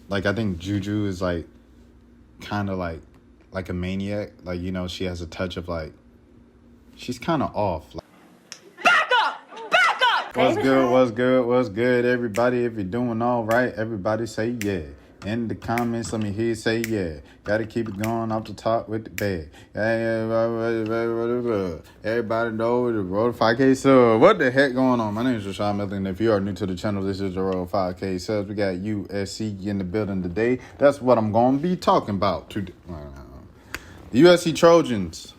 Like, I think Juju is, like, kind of, like a maniac. Like, you know, she has a touch of, like, she's kind of off. Like, back up! Back up! what's good, what's good, what's good, everybody? If you're doing all right, everybody say yeah. In the comments, let me hear you say yeah. Gotta keep it going off the top with the bag. Everybody know the road 5K sub. What the heck going on? My name is rashadmilliganbooking. If you are new to the channel, this is the road 5K subs. We got USC in the building today. That's what I'm going to be talking about today. The USC Trojans.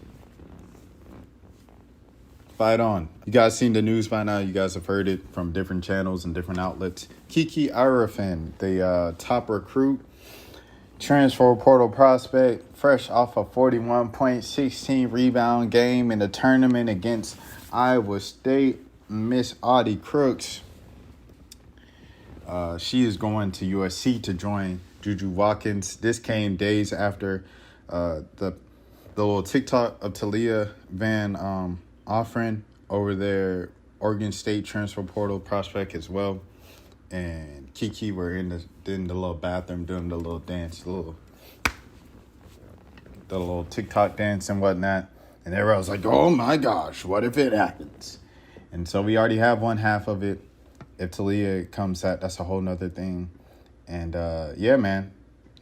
Fight on. You guys seen the news by now. You guys have heard it from different channels and different outlets. Kiki Iriafen, the top recruit, transfer portal prospect, fresh off a 41.16 rebound game in the tournament against Iowa State, Miss Audie Crooks. She is going to USC to join Juju Watkins. This came days after the little TikTok of Talia Van offering over their Oregon State transfer portal prospect as well. And Kiki were in the little bathroom doing the little dance, the little TikTok dance and whatnot. And everyone was like, oh my gosh, what if it happens? And so we already have one half of it. If Talia comes out, that's a whole nother thing. And yeah, man,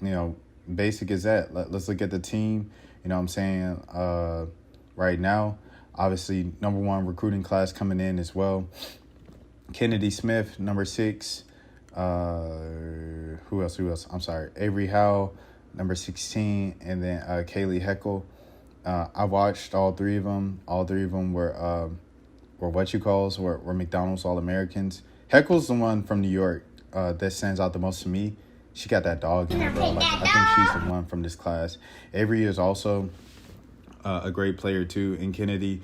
you know, basic is that. Let's look at the team. You know what I'm saying? Right now, obviously, number one recruiting class coming in as well. Kennedy Smith, number 6. Who else? I'm sorry. Avery Howell, number 16. And then Kayleigh Heckel. I watched all three of them. All three of them were were McDonald's All-Americans. Heckel's the one from New York that stands out the most to me. She got that dog in her, bro. Like, I think she's the one from this class. Avery is also a great player too. And Kennedy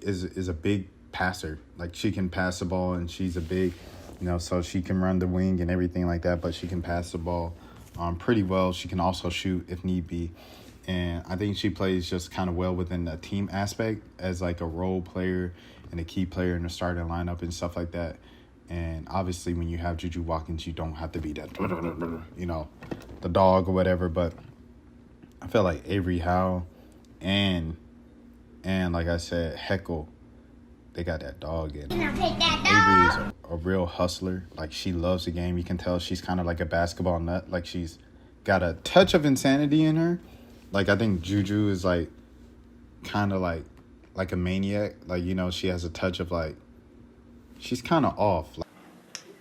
is a big passer. Like, she can pass the ball, and she's a big, you know, so she can run the wing and everything like that, but she can pass the ball pretty well. She can also shoot if need be. And I think she plays just kind of well within the team aspect as like a role player and a key player in the starting lineup and stuff like that. And obviously when you have Juju Watkins, you don't have to be that, you know, the dog or whatever. But I feel like Avery Howell and like I said, Heckel, they got that dog in. Avery is a real hustler. Like, she loves the game. You can tell she's kind of like a basketball nut. Like, she's got a touch of insanity in her. Like, I think Juju is like kind of like a maniac. Like, you know, she has a touch of like, she's kind of off. Like,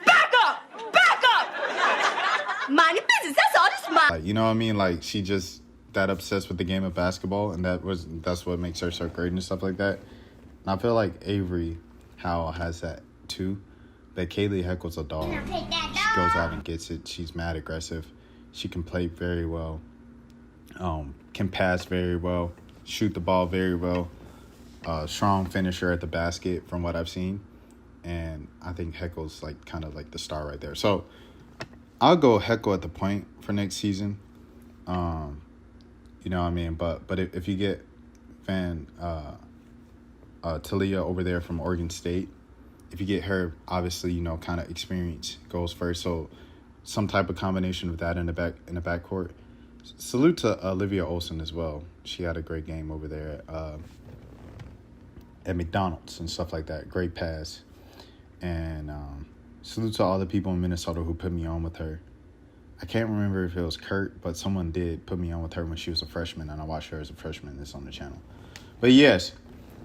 Back up! Back up! Mind your business. That's all. Just mind. you know what I mean? Like, she just that obsessed with the game of basketball, and that's what makes her so great and stuff like that. And I feel like Avery Howell has that too. But Kayleigh Heckel's a dog. She goes out and gets it. She's mad aggressive. She can play very well. Can pass very well. Shoot the ball very well. Strong finisher at the basket from what I've seen. And I think Heckel's like kind of like the star right there. So I'll go Heckel at the point for next season. You know what I mean? But if you get Talia over there from Oregon State, if you get her, obviously, you know, kind of experience goes first. So some type of combination of that in the backcourt. Salute to Olivia Olson as well. She had a great game over there at McDonald's and stuff like that. Great pass. And salute to all the people in Minnesota who put me on with her. I can't remember if it was Kurt, but someone did put me on with her when she was a freshman, and I watched her as a freshman. It's on the channel. But yes,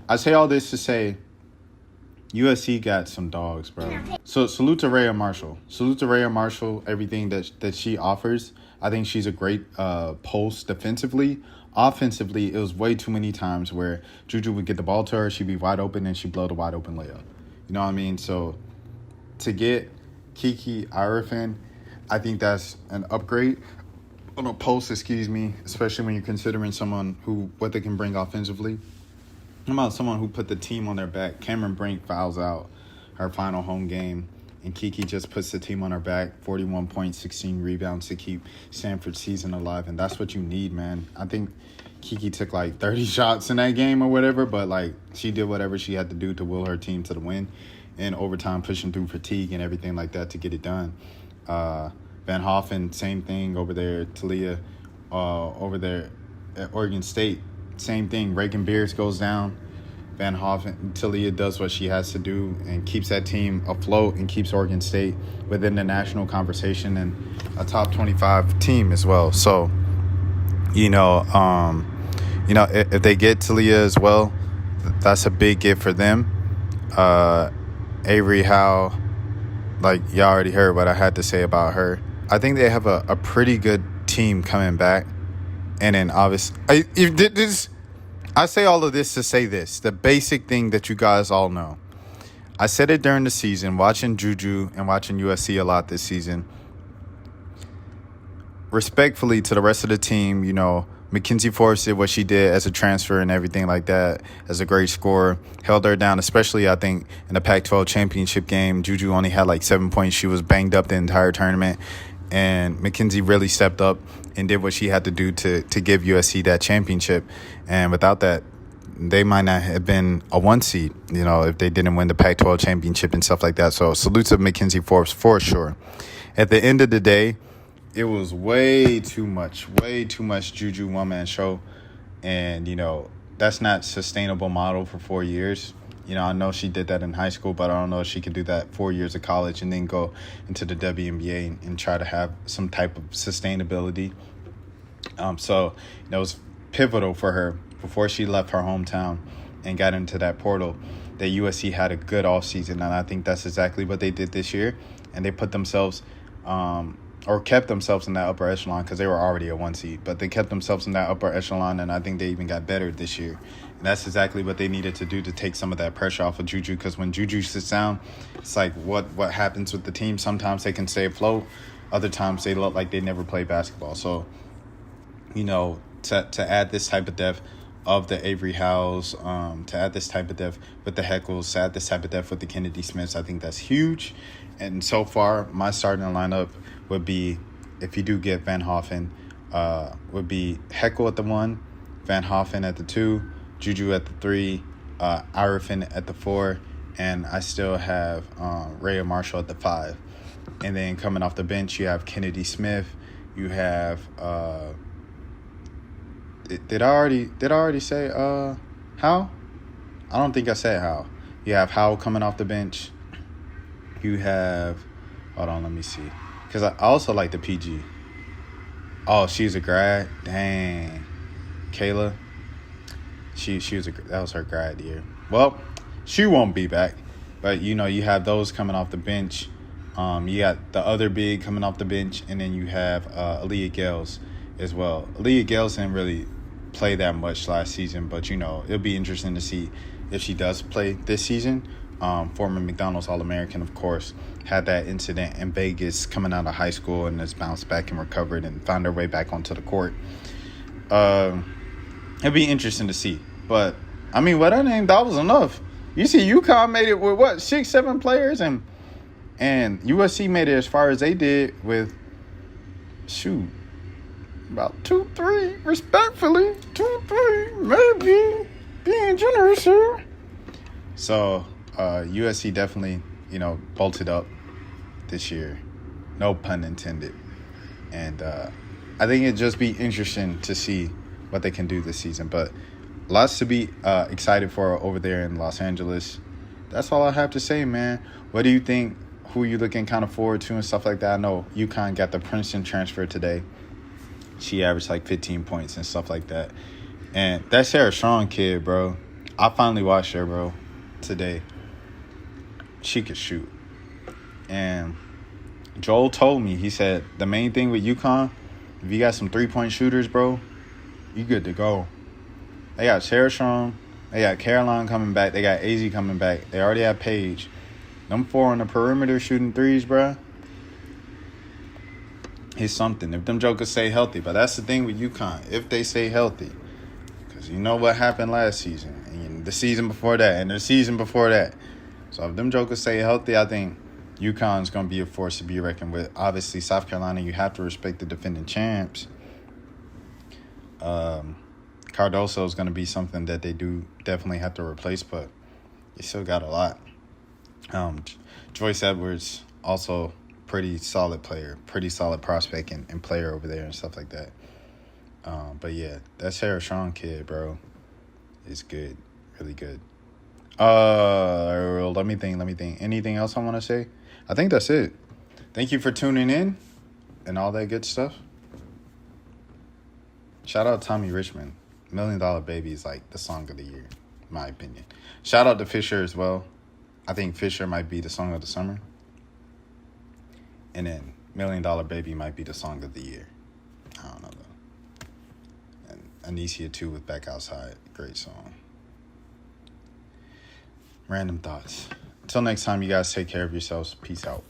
I say all this to say USC got some dogs, bro. So salute to Rhea Marshall. Salute to Rhea Marshall, everything that she offers. I think she's a great post defensively. Offensively, it was way too many times where Juju would get the ball to her, she'd be wide open, and she'd blow the wide open layup. You know what I mean? So to get Kiki Iriafen, I think that's an upgrade on a post, especially when you're considering someone what they can bring offensively. How about someone who put the team on their back? Cameron Brink fouls out her final home game, and Kiki just puts the team on her back, 41.16 rebounds to keep Stanford's season alive, and that's what you need, man. I think Kiki took like 30 shots in that game or whatever, but like she did whatever she had to do to will her team to the win, in overtime, pushing through fatigue and everything like that to get it done. Van Hoffen, same thing over there. Talia, over there at Oregon State, same thing. Reagan Beers goes down. Van Hoffen, Talia does what she has to do and keeps that team afloat and keeps Oregon State within the national conversation and a top 25 team as well. So, if they get Talia as well, that's a big gift for them. Avery, Howell, like y'all already heard what I had to say about her. I think they have a pretty good team coming back. And then obviously, I say all of this to say this, the basic thing that you guys all know. I said it during the season, watching Juju and watching USC a lot this season. Respectfully to the rest of the team, Mackenzie Forrest did what she did as a transfer and everything like that, as a great scorer. Held her down, especially, I think, in the Pac-12 championship game. Juju only had like 7 points. She was banged up the entire tournament. And Mackenzie really stepped up and did what she had to do to give USC that championship. And without that, they might not have been a 1 seed, if they didn't win the Pac-12 championship and stuff like that. So salute to Mackenzie Forbes for sure. At the end of the day, it was way too much Juju one-man show. And, that's not sustainable model for 4 years. I know she did that in high school, but I don't know if she could do that 4 years of college and then go into the WNBA and try to have some type of sustainability. So it was pivotal for her before she left her hometown and got into that portal that USC had a good offseason. And I think that's exactly what they did this year. And they put themselves or kept themselves in that upper echelon because they were already a 1 seed. But they kept themselves in that upper echelon, and I think they even got better this year. And that's exactly what they needed to do to take some of that pressure off of Juju, because when Juju sits down, it's like what happens with the team. Sometimes they can stay afloat. Other times they look like they never played basketball. So, to add this type of depth of the Avery Howells, to add this type of depth with the Heckels, to add this type of depth with the Kennedy Smiths, I think that's huge. And so far, my starting lineup would be, if you do get Van Hoffen, would be Heckel at the 1, Van Hoffen at the 2, Juju at the 3, Iriafen at the 4, and I still have Rhea Marshall at the 5. And then coming off the bench, you have Kennedy Smith. You have did I already say Howell? I don't think I said Howell. You have Howell coming off the bench. You have, hold on, let me see, because I also like the PG. Oh, she's a grad. Dang, Kayleigh. That was her grad year. Well, she won't be back, but you have those coming off the bench. You got the other big coming off the bench, and then you have Aaliyah Gales as well. Aaliyah Gales didn't really play that much last season, but it'll be interesting to see if she does play this season. Former McDonald's All-American, of course, had that incident in Vegas coming out of high school and has bounced back and recovered and found her way back onto the court. It'd be interesting to see. But, I mean, what I named, that was enough. You see, UConn made it with, 6-7 players? And USC made it as far as they did with, about 2-3, respectfully. 2-3, maybe. Being generous here. So, USC definitely, bolted up this year. No pun intended. And I think it'd just be interesting to see what they can do this season. But lots to be excited for over there in Los Angeles. That's all I have to say, man. What do you think? Who are you looking kind of forward to and stuff like that? I know UConn got the Princeton transfer today. She averaged like 15 points and stuff like that. And that Sarah Strong kid, bro. I finally watched her, bro, today. She could shoot. And Joel told me, he said, the main thing with UConn, if you got some three-point shooters, bro, you good to go. They got Sarah Strong. They got Caroline coming back. They got AZ coming back. They already have Paige. Them 4 on the perimeter shooting threes, bro. It's something. If them jokers stay healthy. But that's the thing with UConn. If they stay healthy. Because you know what happened last season. And the season before that. And the season before that. So if them jokers stay healthy, I think UConn's going to be a force to be reckoned with. Obviously, South Carolina, you have to respect the defending champs. Cardoso is going to be something that they do definitely have to replace, but they still got a lot. Joyce Edwards, also pretty solid player, pretty solid prospect and player over there and stuff like that. But yeah, that Sarah Sean kid, bro, is good, really good. Let me think. Anything else I want to say? I think that's it. Thank you for tuning in and all that good stuff. Shout out Tommy Richmond. $1 Million Baby is like the song of the year, in my opinion. Shout out to Fisher as well. I think Fisher might be the song of the summer. And then $1 Million Baby might be the song of the year. I don't know though. And Anicia 2 with Back Outside. Great song. Random thoughts. Until next time, you guys take care of yourselves. Peace out.